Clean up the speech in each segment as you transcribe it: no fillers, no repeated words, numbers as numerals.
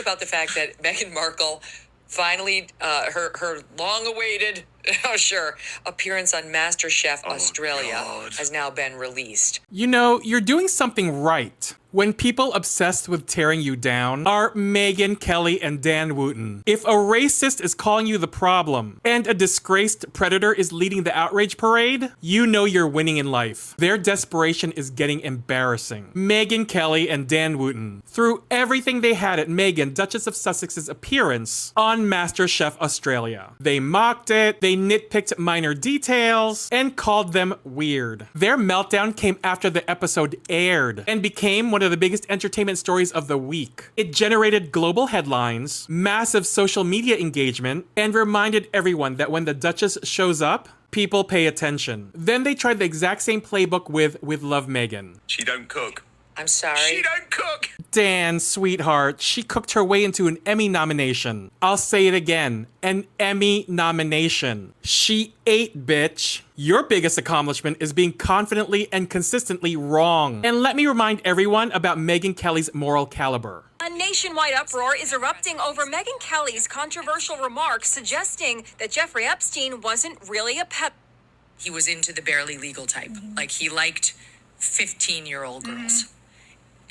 about the fact that Meghan Markle finally, her long-awaited, oh sure, appearance on MasterChef Australia has now been released. You know, you're doing something right when people obsessed with tearing you down are Megyn, Kelly, and Dan Wootton. If a racist is calling you the problem and a disgraced predator is leading the outrage parade, you know you're winning in life. Their desperation is getting embarrassing. Megyn, Kelly, and Dan Wootton threw everything they had at Meghan, Duchess of Sussex's appearance on MasterChef Australia. They mocked it, they nitpicked minor details, and called them weird. Their meltdown came after the episode aired and became one of the biggest entertainment stories of the week. It generated global headlines, massive social media engagement, and reminded everyone that when the Duchess shows up, people pay attention. Then they tried the exact same playbook with Love Megyn. She don't cook. I'm sorry? She don't cook! Dan, sweetheart, she cooked her way into an Emmy nomination. I'll say it again, an Emmy nomination. She ate, bitch. Your biggest accomplishment is being confidently and consistently wrong. And let me remind everyone about Megyn Kelly's moral caliber. A nationwide uproar is erupting over Megyn Kelly's controversial remarks suggesting that Jeffrey Epstein wasn't really a pet. He was into the barely legal type. Like, he liked 15-year-old girls.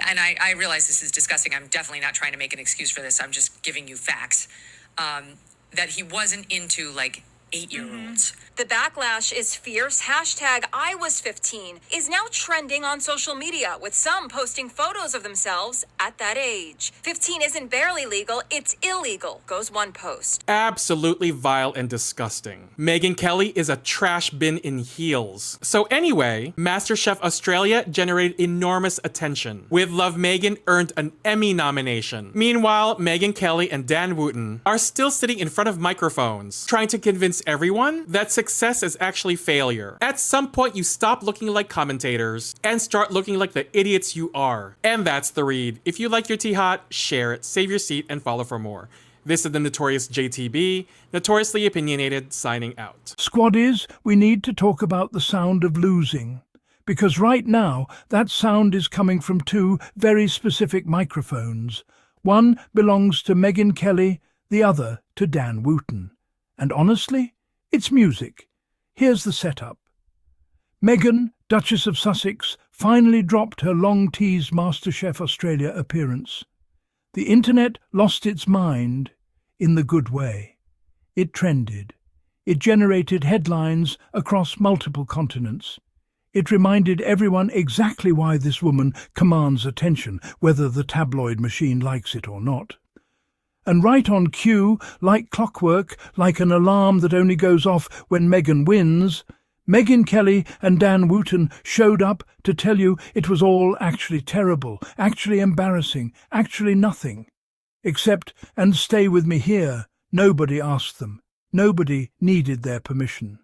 And I realize this is disgusting. I'm definitely not trying to make an excuse for this. I'm just giving you facts. That he wasn't into, like, 8-year-olds. The backlash is fierce. Hashtag I was 15 is now trending on social media, with some posting photos of themselves at that age. 15 isn't barely legal, it's illegal, goes one post. Absolutely vile and disgusting. Megyn Kelly is a trash bin in heels. So anyway, MasterChef Australia generated enormous attention, with Love Megyn earned an Emmy nomination. Meanwhile, Megyn Kelly and Dan Wootton are still sitting in front of microphones, trying to convince everyone that success is actually failure. At some point, you stop looking like commentators and start looking like the idiots you are. And that's the read. If you like your tea hot, share it, save your seat, and follow for more. This is the Notorious JTB, notoriously opinionated, signing out. Squaddies, we need to talk about the sound of losing. Because right now, that sound is coming from two very specific microphones. One belongs to Megyn Kelly, the other to Dan Wootton. And honestly, it's music. Here's the setup. Meghan, Duchess of Sussex, finally dropped her long-teased MasterChef Australia appearance. The internet lost its mind in the good way. It trended. It generated headlines across multiple continents. It reminded everyone exactly why this woman commands attention, whether the tabloid machine likes it or not. And right on cue, like clockwork, like an alarm that only goes off when Meghan wins, Megyn Kelly and Dan Wootton showed up to tell you it was all actually terrible, actually embarrassing, actually nothing. Except, and stay with me here, nobody asked them. Nobody needed their permission.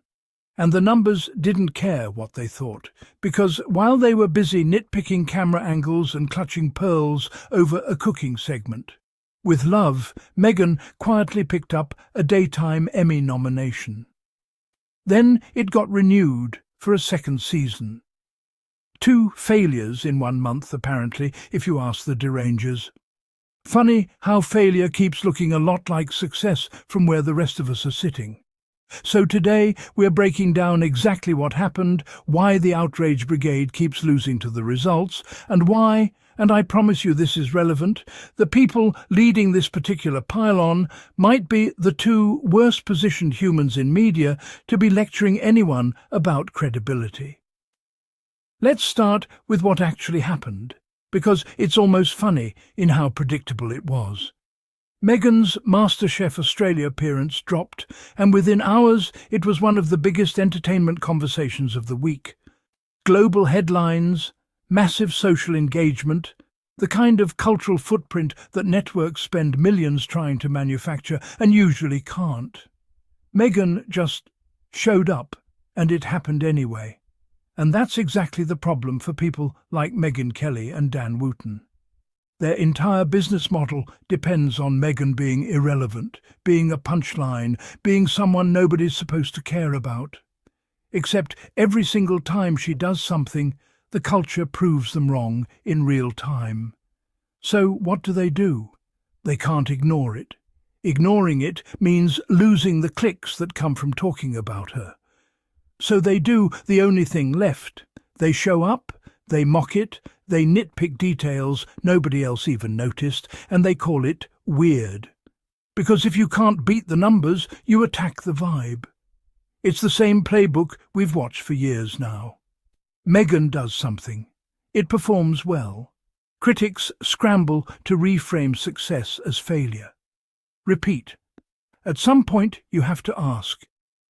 And the numbers didn't care what they thought, because while they were busy nitpicking camera angles and clutching pearls over a cooking segment, with Love, Meghan quietly picked up a Daytime Emmy nomination. Then it got renewed for a second season. 2 failures in 1 month, apparently, if you ask the derangers. Funny how failure keeps looking a lot like success from where the rest of us are sitting. So today we're breaking down exactly what happened, why the outrage brigade keeps losing to the results, and why, and I promise you this is relevant, the people leading this particular pile-on might be the 2 worst-positioned humans in media to be lecturing anyone about credibility. Let's start with what actually happened, because it's almost funny in how predictable it was. Meghan's MasterChef Australia appearance dropped, and within hours it was one of the biggest entertainment conversations of the week. Global headlines, massive social engagement, the kind of cultural footprint that networks spend millions trying to manufacture and usually can't. Meghan just showed up, and it happened anyway. And that's exactly the problem for people like Megyn Kelly and Dan Wootton. Their entire business model depends on Meghan being irrelevant, being a punchline, being someone nobody's supposed to care about. Except every single time she does something, the culture proves them wrong in real time. So what do? they can't ignore it. Ignoring it means losing the clicks that come from talking about her. So they do the only thing left. They show up, they mock it, they nitpick details nobody else even noticed, and they call it weird. Because if you can't beat the numbers, you attack the vibe. It's the same playbook we've watched for years now. Meghan does something. It performs well. Critics scramble to reframe success as failure. Repeat. At some point you have to ask,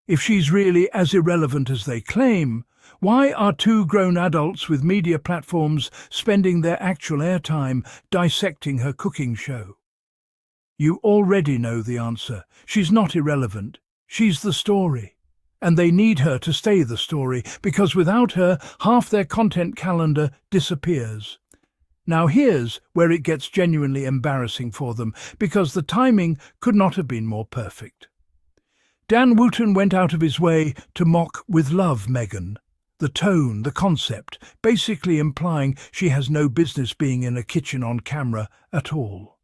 if she's really as irrelevant as they claim, why are two grown adults with media platforms spending their actual airtime dissecting her cooking show? You already know the answer. She's not irrelevant. She's the story. And they need her to stay the story, because without her, half their content calendar disappears. Now here's where it gets genuinely embarrassing for them, because the timing could not have been more perfect. Dan Wootton went out of his way to mock with love Meghan. The tone, the concept, basically implying she has no business being in a kitchen on camera at all.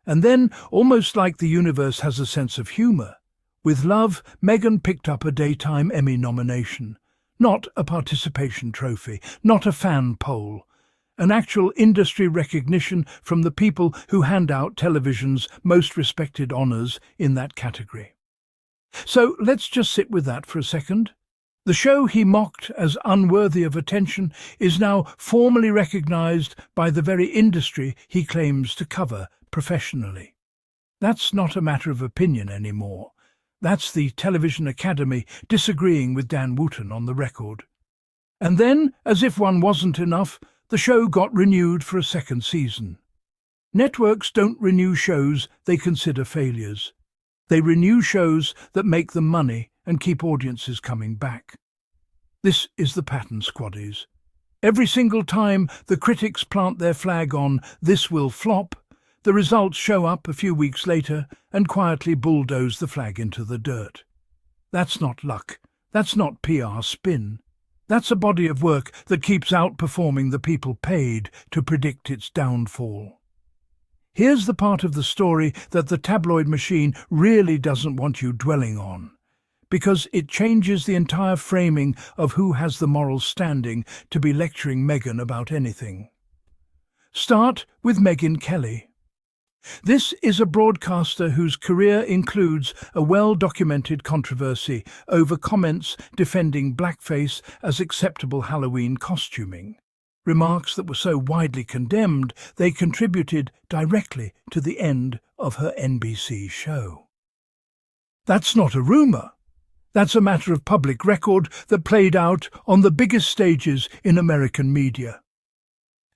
And then, almost like the universe has a sense of humour, with love, Meghan picked up a Daytime Emmy nomination. Not a participation trophy, not a fan poll. An actual industry recognition from the people who hand out television's most respected honours in that category. So let's just sit with that for a second. The show he mocked as unworthy of attention is now formally recognised by the very industry he claims to cover professionally. That's not a matter of opinion anymore. That's the Television Academy disagreeing with Dan Wootton on the record. And then, as if one wasn't enough, the show got renewed for a second season. Networks don't renew shows they consider failures. They renew shows that make them money and keep audiences coming back. This is the pattern, Squaddies. Every single time the critics plant their flag on "this will flop," the results show up a few weeks later and quietly bulldoze the flag into the dirt. That's not luck. That's not PR spin. That's a body of work that keeps outperforming the people paid to predict its downfall. Here's the part of the story that the tabloid machine really doesn't want you dwelling on, because it changes the entire framing of who has the moral standing to be lecturing Meghan about anything. Start with Megyn Kelly. This is a broadcaster whose career includes a well-documented controversy over comments defending blackface as acceptable Halloween costuming. Remarks that were so widely condemned they contributed directly to the end of her NBC show. That's not a rumour. That's a matter of public record that played out on the biggest stages in American media.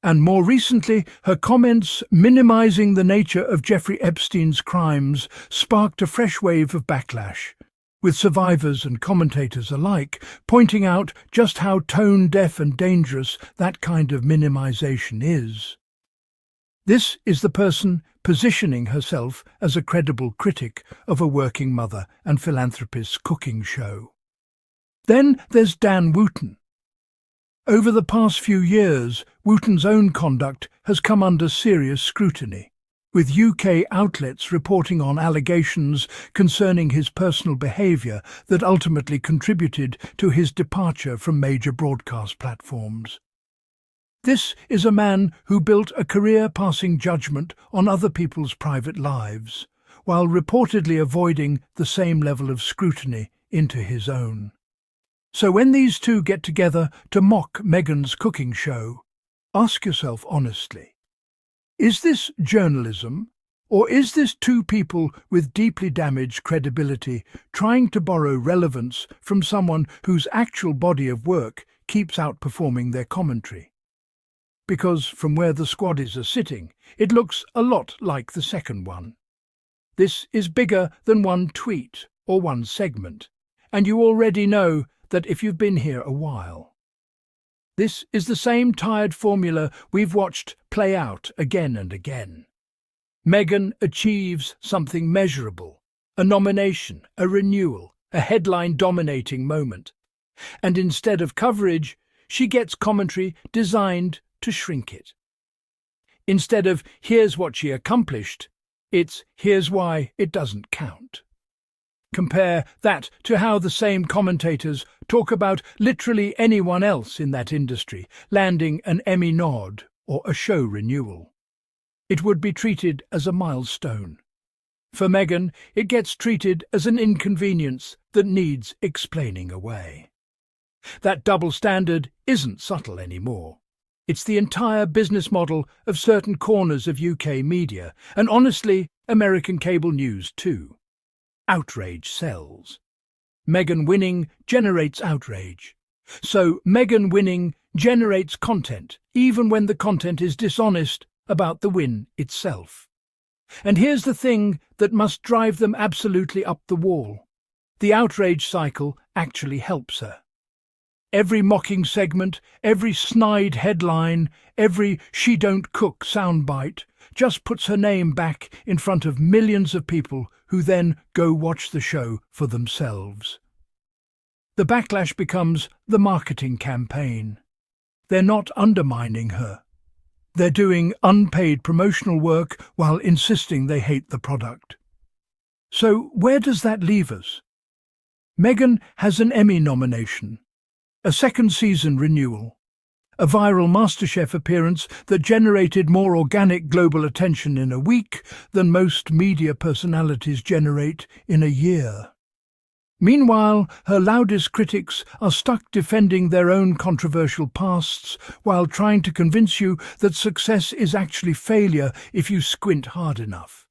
And more recently, her comments minimizing the nature of Jeffrey Epstein's crimes sparked a fresh wave of backlash, with survivors and commentators alike pointing out just how tone-deaf and dangerous that kind of minimization is. This is the person positioning herself as a credible critic of a working mother and philanthropist's cooking show. Then there's Dan Wootton. Over the past few years, Wootton's own conduct has come under serious scrutiny, with UK outlets reporting on allegations concerning his personal behaviour that ultimately contributed to his departure from major broadcast platforms. This is a man who built a career passing judgment on other people's private lives, while reportedly avoiding the same level of scrutiny into his own. So when these two get together to mock Meghan's cooking show, ask yourself honestly, is this journalism, or is this two people with deeply damaged credibility trying to borrow relevance from someone whose actual body of work keeps outperforming their commentary? Because from where the Squaddies are sitting, it looks a lot like the second one. This is bigger than one tweet or one segment, and you already know that if you've been here a while. This is the same tired formula we've watched play out again and again. Meghan achieves something measurable, a nomination, a renewal, a headline-dominating moment. And instead of coverage, she gets commentary designed to shrink it. Instead of "here's what she accomplished," It's "here's why it doesn't count." Compare that to how the same commentators talk about literally anyone else in that industry landing an Emmy nod or a show renewal. It would be treated as a milestone. For Meghan, it gets treated as an inconvenience that needs explaining away. That double standard isn't subtle anymore. It's the entire business model of certain corners of UK media, and honestly, American cable news too. Outrage sells. Meghan winning generates outrage. So Meghan winning generates content, even when the content is dishonest about the win itself. And here's the thing that must drive them absolutely up the wall. The outrage cycle actually helps her. Every mocking segment, every snide headline, every "she don't cook" soundbite just puts her name back in front of millions of people who then go watch the show for themselves. The backlash becomes the marketing campaign. They're not undermining her. They're doing unpaid promotional work while insisting they hate the product. So where does that leave us? Meghan has an Emmy nomination, a second season renewal, a viral MasterChef appearance that generated more organic global attention in a week than most media personalities generate in a year. Meanwhile, her loudest critics are stuck defending their own controversial pasts while trying to convince you that success is actually failure if you squint hard enough.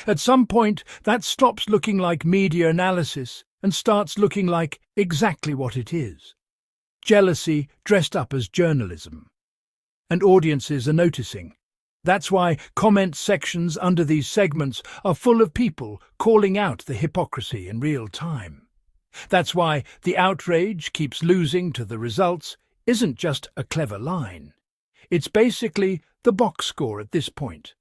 At some point, that stops looking like media analysis and starts looking like exactly what it is: jealousy dressed up as journalism. And audiences are noticing. That's why comment sections under these segments are full of people calling out the hypocrisy in real time. That's why the outrage keeps losing to the results isn't just a clever line. It's basically the box score at this point.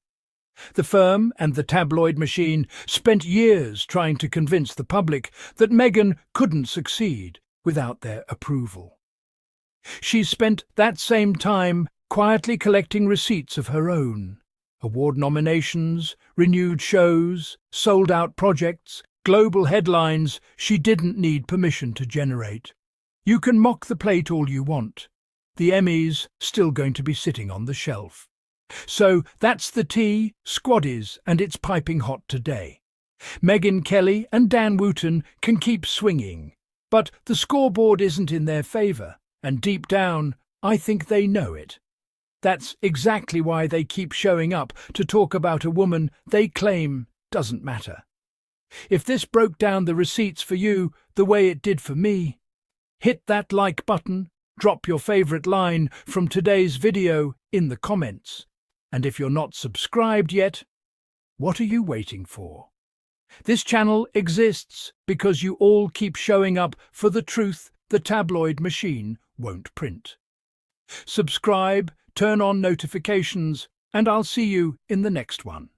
The firm and the tabloid machine spent years trying to convince the public that Meghan couldn't succeed without their approval. She's spent that same time quietly collecting receipts of her own: award nominations, renewed shows, sold-out projects, global headlines she didn't need permission to generate. You can mock the plate all you want. The Emmy's still going to be sitting on the shelf. So that's the tea, Squaddies, and it's piping hot today. Megyn Kelly and Dan Wootton can keep swinging, but the scoreboard isn't in their favour, and deep down, I think they know it. That's exactly why they keep showing up to talk about a woman they claim doesn't matter. If this broke down the receipts for you the way it did for me, hit that like button, drop your favourite line from today's video in the comments. And if you're not subscribed yet, what are you waiting for? This channel exists because you all keep showing up for the truth the tabloid machine won't print. Subscribe, turn on notifications, and I'll see you in the next one.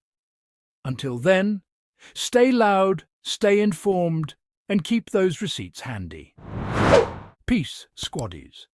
Until then, stay loud, stay informed, and keep those receipts handy. Peace, Squaddies.